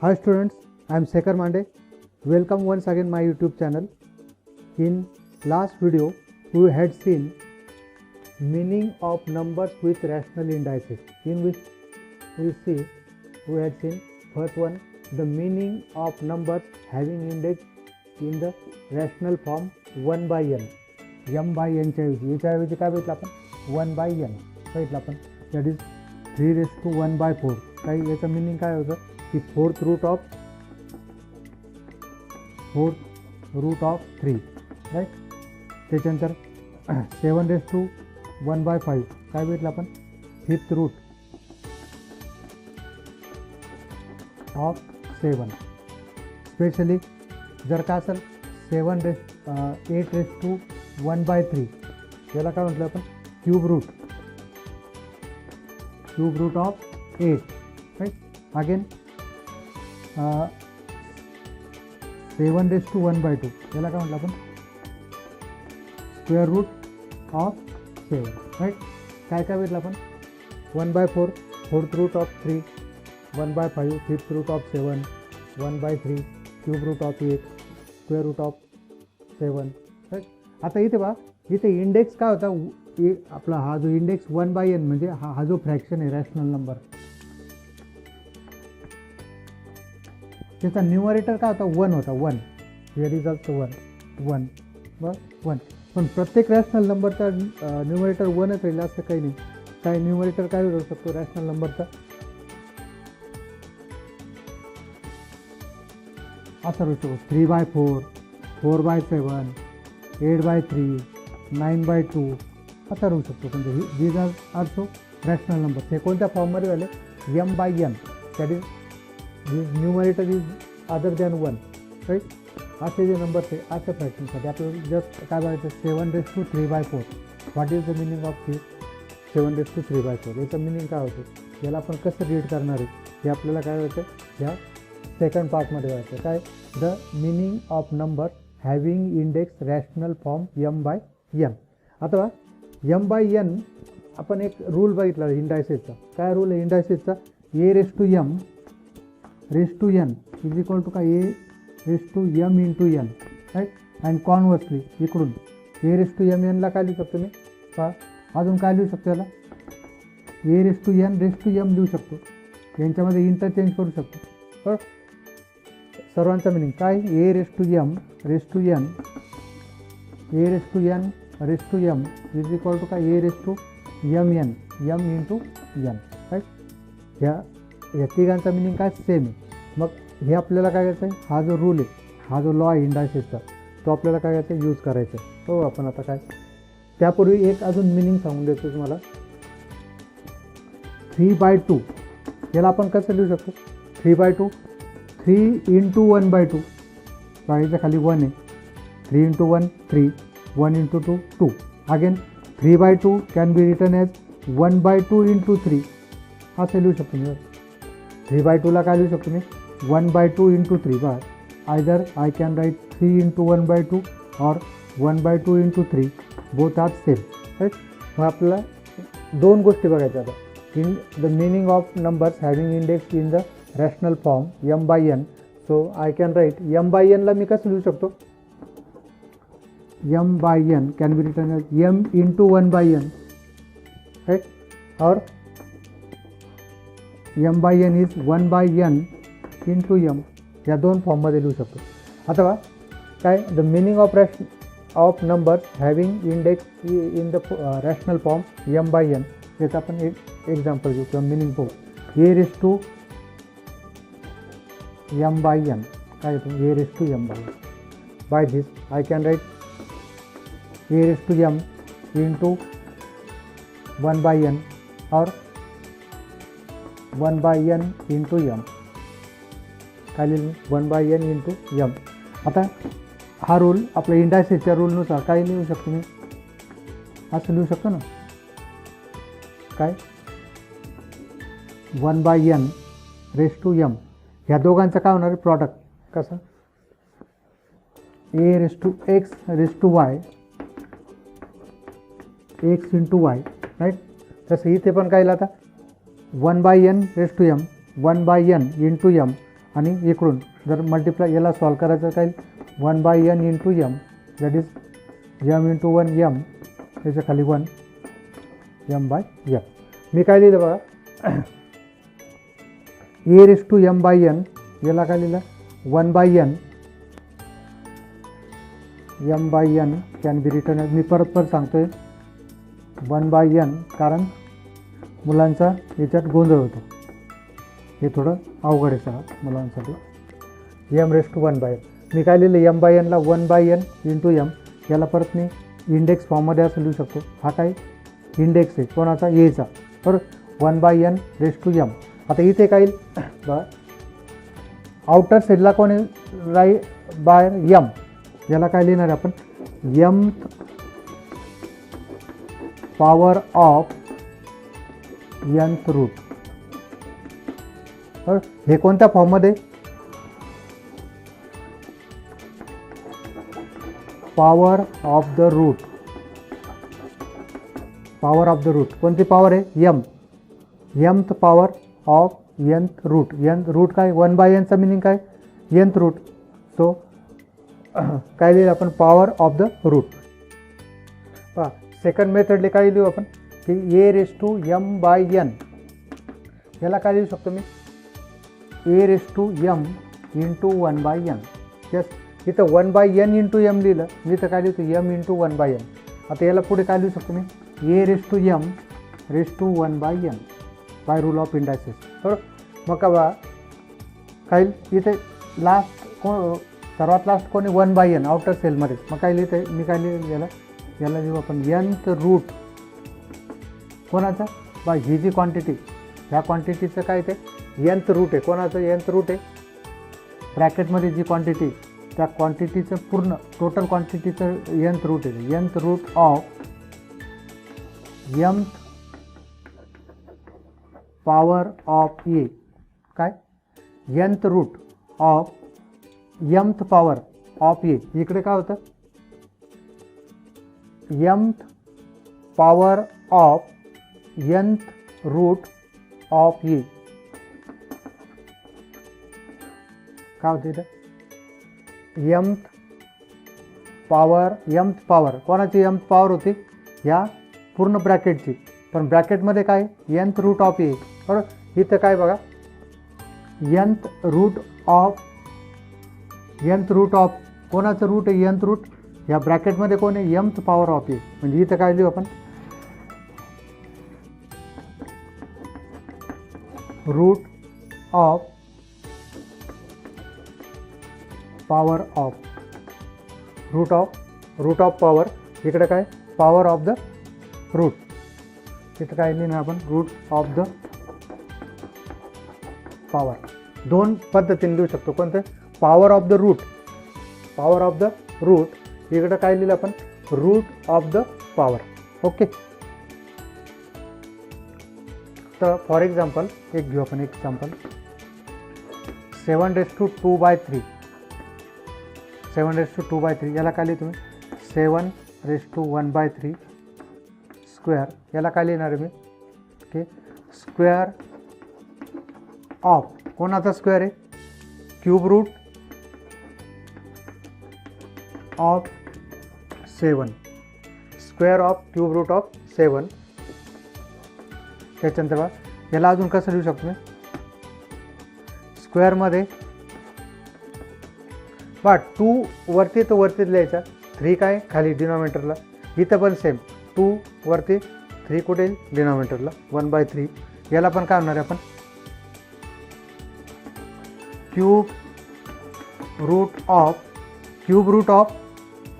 Hi students, I am Shekhar Mande. Welcome once again my YouTube channel. In last video, we had seen meaning of numbers with rational indices, in which we had seen first one, the meaning of numbers having index in the rational form 1 by n. m by n च्या ऐवजी याच्याऐवजी काय बघितलं आपण 1 by n बघितलं आपण, that is 3⁴ काही याचं meaning काय होतं की फोर्थ रूट ऑफ 3 राईट. त्याच्यानंतर 7⁻⁵ काय भेटलं आपण फिफ्थ रूट ऑफ 7. स्पेशली जर का असेल 8⁻⁴ याला काय म्हटलं आपण cube root of 8 right. Again 7⁻² याला काय म्हटलं आपण स्क्वेअर रूट ऑफ 7 राईट. काय भेटलं आपण 1/4 fourth root of 3, 1/5 fifth root of 7, 1/3 cube root of 8, square root of 7 right. आता इथे बघा, इथे इंडेक्स काय होता आपला, हा जो इंडेक्स 1 by n म्हणजे हा जो फ्रॅक्शन आहे रॅशनल नंबर, त्याचा न्यूमरेटर काय होता 1 होता. 1 हिअर इज ऑल्सो 1 1. पण प्रत्येक रॅशनल नंबरचा न्यूमरेटर 1च राहील असं काही नाही. काय न्यूमरेटर काय होऊ शकतो रॅशनल नंबरचा असा होऊ शकतो 3/4, 4/7, 8/3, 9/2 असा राहू शकतो. म्हणजे these are also rational number. हे कोणत्या फॉर्ममध्ये झाले m by n, that is this numerator is other than 1 right. असे जे नंबर्स आहे अशा फ्रॅक्शनसाठी आपल्याला जस्ट काय बघायचं 7⁻⁴. What is the meaning of this 7⁻⁴? याचं मिनिंग काय होतं, याला आपण कसं रीड करणार आहे हे आपल्याला काय होतं ह्या सेकंड पार्टमध्ये व्हायचं. काय the meaning of number having index rational form m by n. आता m by n आपण एक रूल बघितला इंडायसेसचा. काय रूल आहे इंडायसेसचा, a⁻m इज इक्वल टू काय a⁻m into n right. And conversely इकडून a⁻m ला काय लिहू शकतो मी पहा, अजून काय लिहू शकतो याला a⁻m लिहू शकतो. यांच्यामध्ये इंटरचेंज करू शकतो. बरं, सर्वांचा मिनिंग काय a⁻n इज इक्वल टू काय a⁻mn m into n right. ह्या तिघांचा मिनिंग काय सेम आहे. मग हे आपल्याला काय करायचं आहे, हा जो रूल आहे, हा जो लॉ आहे इंडायसेसचा, तो आपल्याला काय करायचं आहे यूज करायचा आहे. हो आपण आता काय त्यापूर्वी एक अजून मिनिंग सांगून देतो तुम्हाला. 3/2 याला आपण कसं लिहू शकतो 3/2 3 इंटू 1/2 बाकीच्या खाली 1 आहे. 3 into 1 3, 1 into 2 2. Again 3/2 can be return as 1/2 into 3 असं लिहू शकतो मी. 3/2ला काय लिहू शकतो मी 1/2 इंटू 3. बघा, either I can write 3 into 1/2 और 1/2 into 3 both are same right. मग आपल्याला दोन गोष्टी बघायच्या आता. In the meaning of numbers having index in the rational form m by n. So I can write m by n ला मी कसं लिहू शकतो m by n can be written as m into 1 by n right. और m by n is 1 by n into m. या दोन फॉर्ममध्ये लिहू शकतो. आता बघा काय the meaning of numbers having index in the rational form m by n. याचं आपण एक एक्झाम्पल घेऊ किंवा मिनिंग पाहू. a⁻m by n काय येतो a⁻m by n. By this I can write a⁻m into 1 by n और 1 by n इंटू m. काय लिहिलं 1 by n इंटू m. आता हा रूल आपल्या इंडायसेसच्या रूलनुसार काय लिहू शकतो मी असं लिहू शकतो ना, काय 1 by n raise to m. ह्या दोघांचं काय होणार आहे प्रॉडक्ट कसं a⁻x raise to y x into y right. तसं इथे पण काय आता 1 by n raise to m 1 by n into m आणि इकडून जर मल्टिप्लाय याला सॉल्व करायचं काय 1/n into m that is m into 1 m त्याच्या खाली 1 m/m. मी काय लिहिलं बघा a⁻m/n याला काय लिहिलं 1/n m/n can be return. मी परत सांगतोय 1/n कारण मुलांचा याच्यात गोंधळ होतो. हे थोडं अवघड आहे सगळं मुलांसाठी. m⁻1/n मी काय लिहिलं m/n ला 1/n इंटू एम याला परत मी इंडेक्स फॉर्ममध्ये असं लिहू शकतो. हा काय इंडेक्स आहे कोणाचा एचा बरोबर 1/n⁻m. आता इथे काय बघा आउटर साईडला कोण आहे बाहेर m याला काय लिहिणार आहे आपण mth power of nth root. हे कोणत्या फॉर्ममध्ये power of the root. Power of the root कोणती पॉवर आहे m mth power of nth root. nth root काय 1/n चा मिनिंग काय nth रूट. सो काय लिहिलं आपण पॉवर ऑफ द रूट. पहा सेकंड मेथडले काय लिहू आपण की a⁻m/n याला काय लिहू शकतो मी a⁻m इंटू 1/n. यस इथं 1/n इंटू एम लिहिलं मी तर काय लिहितो m इंटू 1/n. आता याला पुढे काय लिहू शकतो मी a⁻m⁻1/n by rule of indices बरोबर. मग का बा काय इथे लास्ट सर्वात लास्ट कोणी 1/n आउटर सेलमध्ये. मग काय लिहितं मी काय लिहिलं याला लिहू आपण nth रूट कोणाचा बा ही जी क्वांटिटी ह्या क्वांटिटीचं काय ते nth रूट आहे कोणाचं nth रूट आहे ब्रॅकेटमध्ये जी क्वांटिटी त्या क्वांटिटीचं पूर्ण टोटल क्वांटिटीचं nth रूट आहे. nth root of mth power of a काय nth root of mth power of a. इकडे काय होतं mth power of nth root of a काय होतं इथं mth पॉवर कोणाची mth पॉवर होती या पूर्ण ब्रॅकेटची. पण ब्रॅकेटमध्ये काय nth रूट ऑफ ए बरोबर. इथं काय बघा nth रूट ऑफ कोणाचं रूट आहे nth रूट या ब्रॅकेटमध्ये कोण आहे mth पॉवर ऑफ ए. म्हणजे इथं काय लिहू आपण root of power of root of power. इकडे काय पॉवर ऑफ द रूट. तिथं काय लिहिणार आपण रूट ऑफ द पॉवर. दोन पद्धतीने लिहू शकतो कोणते पॉवर ऑफ द रूट इकडं काय लिहिलं आपण root of the power. Okay तर फॉर एक्झाम्पल एक घेऊ आपण एक्झाम्पल 7⁻2/3 7⁻2/3 याला काय लिहिलं तुम्ही 7⁻1/3 स्क्वेअर याला काय लिहिणार आहे मी ओके स्क्वेअर ऑफ कोणाचा स्क्वेअर आहे cube root of 7 square of cube root of 7. त्याच्यानंतर बघा याला अजून कसं लिहू शकतो मी स्क्वेअरमध्ये बा 2 वरती तर वरतीच लिहायचा 3 काय खाली डिनॉमिनेटरला. इथं पण सेम 2 वरती 3 कुठे डिनॉमिनेटरला 1/3. याला पण काय होणार आहे आपण क्यूब रूट ऑफ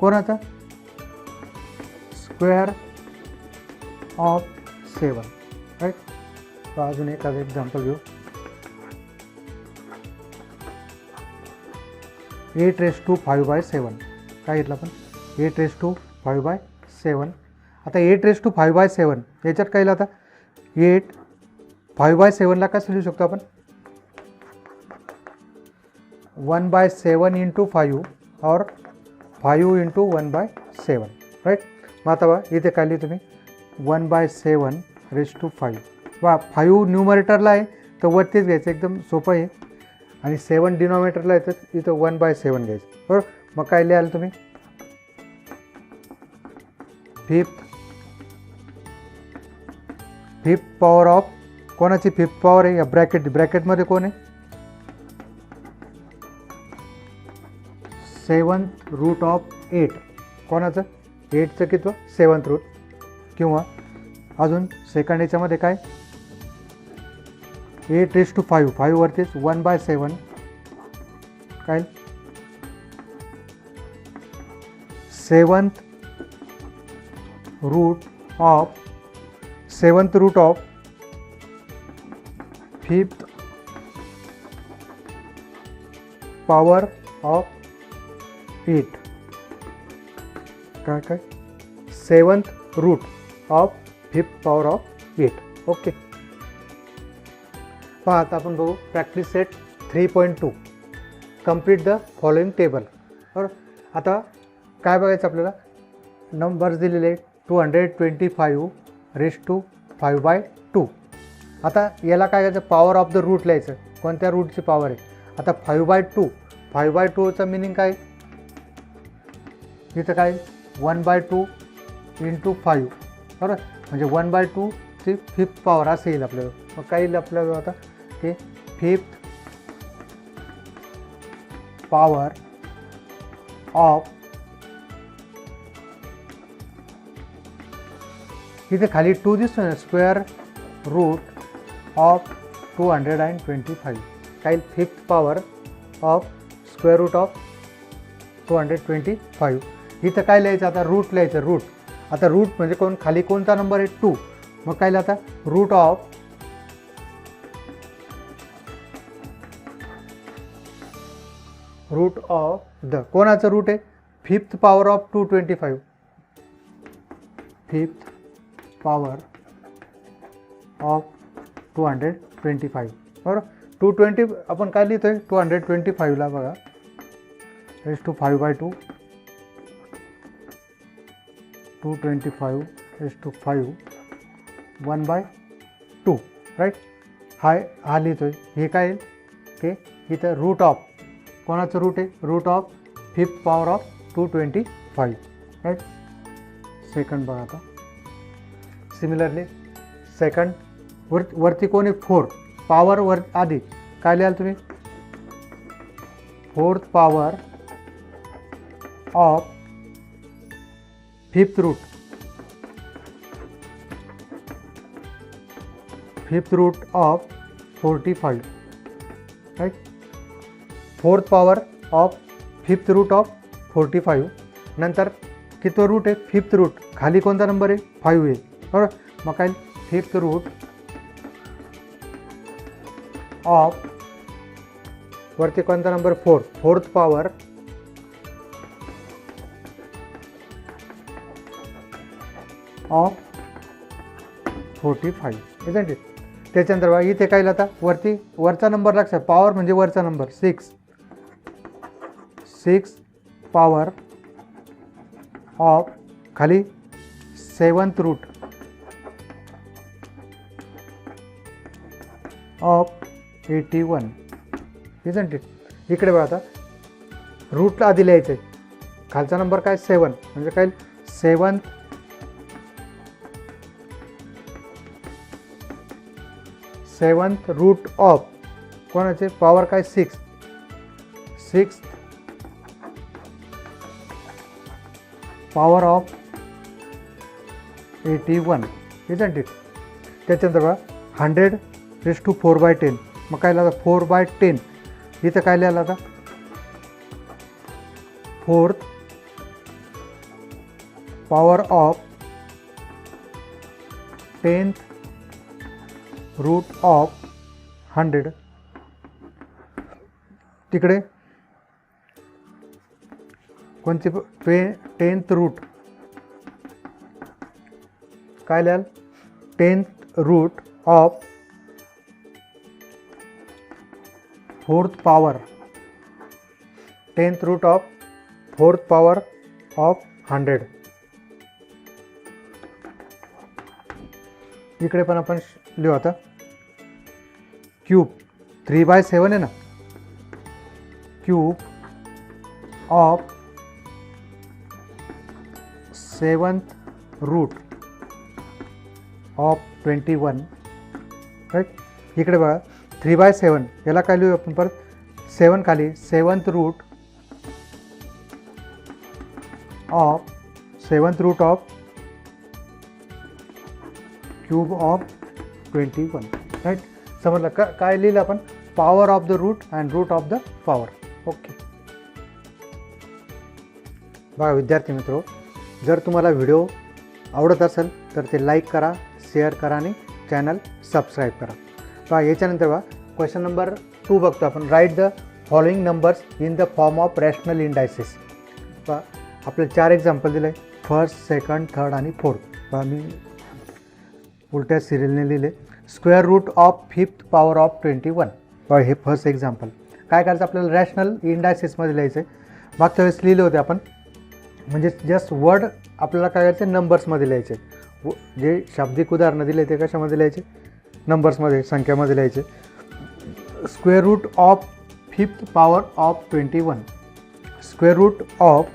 कोणाचा स्क्वेअर ऑफ 7 राईट. तर अजून एखादं एक्झाम्पल घेऊ 8⁵5/7 काय घेतलं आपण 8⁵5/7. आता 8⁵5/7 याच्यात काय आता 5/7ला कसं लिहू शकतो आपण 1/7 इंटू 5 और 5 इंटू 1/7 राईट. मग आता बा इथे काय लिहितो तुम्ही 1/7⁵5 वा 5 न्यूमरेटरला आहे तर वरतीच घ्यायचं एकदम सोपं आहे. आणि 7 डिनॉमिनेटरला येतं, इथं 1/7 घ्यायचं बरोबर. मग काय लिहाल तुम्ही, फिफ्थ पॉवर ऑफ, कोणाची फिफ्थ पॉवर आहे, या ब्रॅकेटमध्ये कोण आहे, 7th रूट ऑफ 8, कोणाचं 8चं किती 7th रूट, किंवा अजून सेकंड याच्यामध्ये काय 8⁵5, 5 वरतीच 1/7 काय 7th root of 5th power of 8, काय 7th root of 5th power of 8. Okay. पहा आता आपण बघू practice set 3.2, complete the following table. बरोबर. आता काय बघायचं आपल्याला, नंबर्स दिलेले 225⁵5/2. आता याला काय करायचं, पॉवर ऑफ द रूट लिहायचं, कोणत्या रूटची पॉवर आहे. आता 5/2, 5/2चं मिनिंग काय, इथं काय 1/2 × 5 बरोबर, म्हणजे 1/2 ची 5th पॉवर असं येईल आपल्याला. मग काय येईल आपल्याला आता ते 5th पॉवर ऑफ, इथे खाली 2 दिसतो ना, स्क्वेअर रूट ऑफ 225, काय 5th power of square root of 225. इथं काय लिहायचं आता, रूट लिहायचं, रूट. आता रूट म्हणजे कोण, खाली कोणता नंबर आहे 2, मग काय लिहायचं, रूट ऑफ द, कोणाचं रूट आहे 5th power of 225, 5th power of 225 बरोबर. 220 आपण काय लिहितोय 225ला बघा, ⁵5/2, 225⁵5 1/2 राईट. हा लिहितोय. हे काय येईल ते, इथं रूट ऑफ, कोणाचं रूट आहे, root of 5th power of 225 right. Second बघा आता, सिमिलरली सेकंड वरती कोण आहे 4, पॉवर वर आधी काय लिहाल तुम्ही, 4th power of 5th root, 5th root of 45 right. 4th power of 5th root of 45, नंतर किती रूट आहे 5th रूट, खाली कोणता नंबर आहे 5 आहे बरोबर. मग काय 5th रूट ऑफ, वरती कोणता number 4, 4th power of 45 isn't it. त्याच्यानंतर बघा इथे काय आता, वरचा नंबर लक्षात, पॉवर म्हणजे वरचा नंबर 6 पॉवर ऑफ, खाली 7th root of 81 isn't it. इकडे बघा आता रूटला आधी लिहायचं आहे, खालचा नंबर काय 7, म्हणजे काय 7th रूट ऑफ, कोणाचे पॉवर काय 6th power of 81 isn't it. त्याच्यानंतर बघा 100⁴/10, मग काय लिहिलं 4/10, इथं काय लिहिलं आता 4th power of 10th root of 100, तिकडे कोणती 10th रूट, काय लिहाल 10th root of 4th power, 10th root of 4th power of 100. इकडे पण आपण लिहू आता, क्यूब 3/7 आहे ना, cube of 7th root of 21, right. इकडे बघा 3/7 याला काय लिहू आपण परत, 7 खाली 7th root of cube of 21, right. समजलं का काय लिहिलं आपण, power of the root and root of the power. Okay. बघा विद्यार्थी मित्रो, जर तुम्हाला व्हिडिओ आवडत असेल तर ते लाईक करा, शेअर करा आणि चॅनल सबस्क्राईब करा. बघा याच्यानंतर बघा क्वेश्चन नंबर 2 बघतो आपण. Write the following numbers in the form of rational indices. बघा आपले 4 एक्झाम्पल दिले आहे, फर्स्ट, सेकंड, थर्ड आणि फोर्थ. बघा मी उलट्या सिरियलने लिहिले. Square root of 5th power of 21. बघा हे फर्स्ट एक्झाम्पल. काय करायचं आपल्याला, रॅशनल इंडायसेसमध्ये लिहायचं आहे. मागच्या वेळेस लिहिले होते आपण, म्हणजे जस्ट वर्ड आपल्याला काय करायचं, नंबर्समध्ये लिहायचे. जे शाब्दिक उदाहरणं दिले ते कशामध्ये लिहायचे, नंबर्समध्ये, संख्यामध्ये लिहायचे. Square root of 5th power of 21. Square root of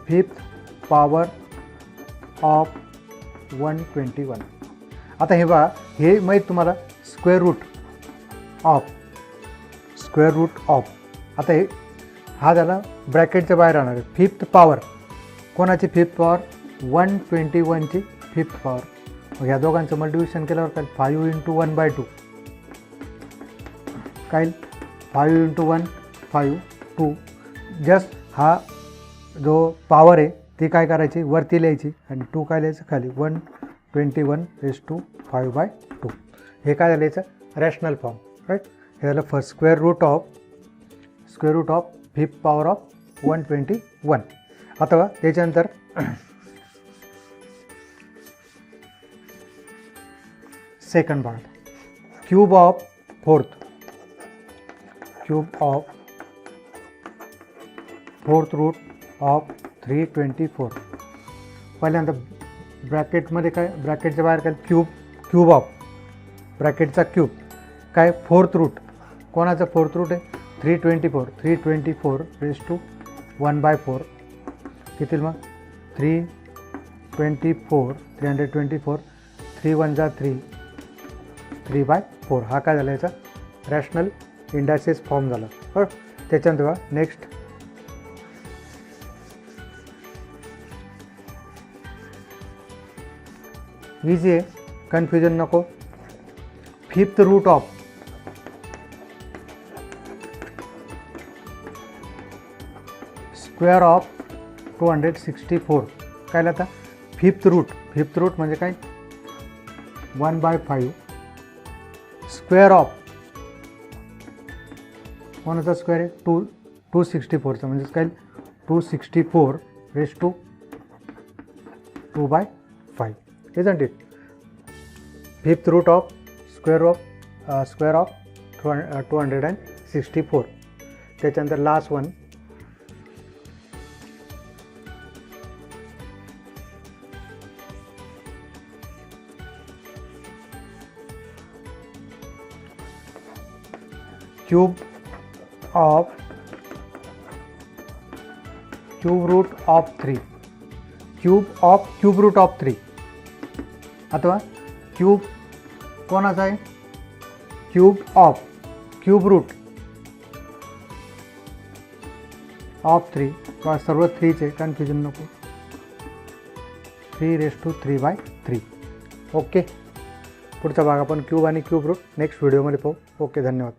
5th power of 121. आता हे बघा, हे माहीत तुम्हाला, स्क्वेअर रूट ऑफ. आता हे हा झाला ब्रॅकेटच्या बाहेर राहणार आहे. 5th पॉवर कोणाची 5th पॉवर, 121ची 5th पॉवर. मग ह्या दोघांचं मल्टिप्लिकेशन केल्यावर काय, 5 × 1/2 काय, 5 × 1 5 2. जस्ट हा जो पॉवर आहे ती काय करायची, वरती लिहायची आणि 2 काय लिहायचं खाली, 121/5/2. हे काय झालं याचं रॅशनल फॉर्म, राईट. हे झालं first. Square root of 5th power of 121. आता त्याच्यानंतर second part, cube of 4th root of 324. पहिल्यांदा ब्रॅकेटमध्ये काय, ब्रॅकेटच्या बाहेर काय, क्यूब ऑफ, ब्रॅकेटचा क्यूब काय, 4th रूट. कोणाचं 4th रूट आहे, 324/1/4. किती मग, 324 3 1 जा 3 3/4. हा काय झाला याचा रॅशनल इंडायसेस फॉर्म झाला. बरं. त्याच्यानंतर बघा नेक्स्ट, इझी आहे, कन्फ्युजन नको. 5th root of square of 264. काय आता 5th रूट म्हणजे काय, 1/5 स्क्वेअर ऑफ कोणाचा स्क्वेअर आहे, 264चा म्हणजे काय, 264/2/5. isn't it. 5th root of square of 264. त्याच्यानंतर last one, cube root of 3. Cube root of 3 अथवा क्यूब कोणाचा आहे, क्यूब रूट ऑफ 3. सर्व 3चे कन्फ्युजन नको, 3⁻³ ओके. पुढचा भाग आपण क्यूब आणि क्यूब रूट नेक्स्ट व्हिडिओमध्ये पाहू. ओके, धन्यवाद.